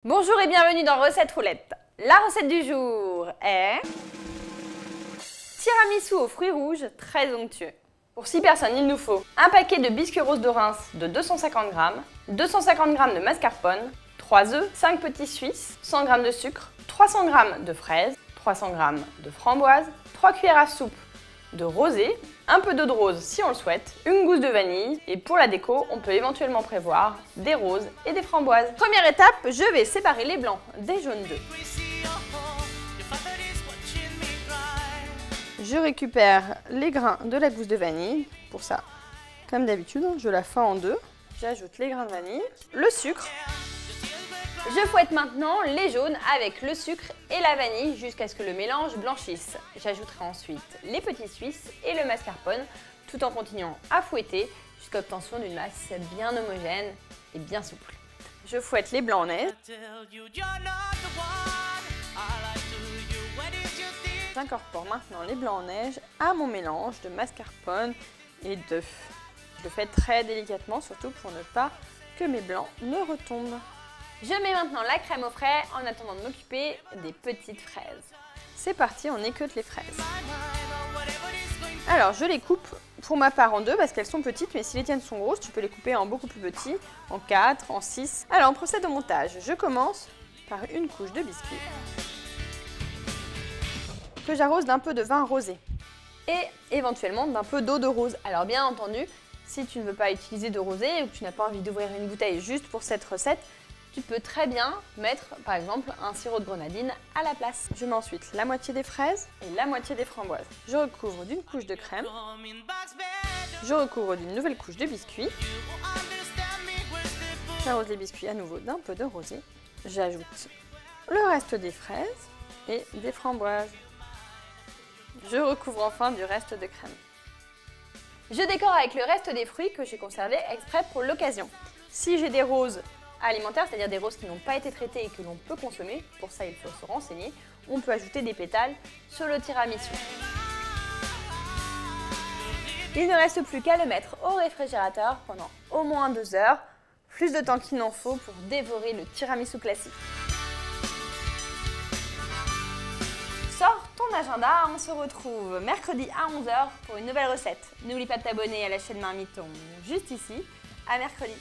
Bonjour et bienvenue dans Recette Roulette. La recette du jour est tiramisu aux fruits rouges très onctueux. Pour 6 personnes, il nous faut un paquet de biscuits roses de Reims de 250 g, 250 g de mascarpone, 3 œufs, 5 petits suisses, 100 g de sucre, 300 g de fraises, 300 g de framboises, 3 cuillères à soupe de rosé, un peu d'eau de rose si on le souhaite, une gousse de vanille et pour la déco, on peut éventuellement prévoir des roses et des framboises. Première étape, je vais séparer les blancs des jaunes d'œufs. Je récupère les grains de la gousse de vanille. Pour ça, comme d'habitude, je la fends en deux. J'ajoute les grains de vanille, le sucre. Je fouette maintenant les jaunes avec le sucre et la vanille jusqu'à ce que le mélange blanchisse. J'ajouterai ensuite les petits suisses et le mascarpone tout en continuant à fouetter jusqu'à l'obtention d'une masse bien homogène et bien souple. Je fouette les blancs en neige. J'incorpore maintenant les blancs en neige à mon mélange de mascarpone et d'œufs. Je le fais très délicatement, surtout pour ne pas que mes blancs ne retombent. Je mets maintenant la crème au frais en attendant de m'occuper des petites fraises. C'est parti, on équeute les fraises. Alors, je les coupe pour ma part en deux parce qu'elles sont petites, mais si les tiennes sont grosses, tu peux les couper en beaucoup plus petits, en 4, en 6. Alors, on procède au montage. Je commence par une couche de biscuits que j'arrose d'un peu de vin rosé et éventuellement d'un peu d'eau de rose. Alors, bien entendu, si tu ne veux pas utiliser de rosé ou que tu n'as pas envie d'ouvrir une bouteille juste pour cette recette, tu peux très bien mettre par exemple un sirop de grenadine à la place. Je mets ensuite la moitié des fraises et la moitié des framboises. Je recouvre d'une couche de crème. Je recouvre d'une nouvelle couche de biscuits. J'arrose les biscuits à nouveau d'un peu de rosé. J'ajoute le reste des fraises et des framboises. Je recouvre enfin du reste de crème. Je décore avec le reste des fruits que j'ai conservés exprès pour l'occasion. Si j'ai des roses alimentaires, c'est-à-dire des roses qui n'ont pas été traitées et que l'on peut consommer, pour ça il faut se renseigner, on peut ajouter des pétales sur le tiramisu. Il ne reste plus qu'à le mettre au réfrigérateur pendant au moins 2 heures, plus de temps qu'il n'en faut pour dévorer le tiramisu classique. Sors ton agenda, on se retrouve mercredi à 11 h pour une nouvelle recette. N'oublie pas de t'abonner à la chaîne Marmiton juste ici. À mercredi.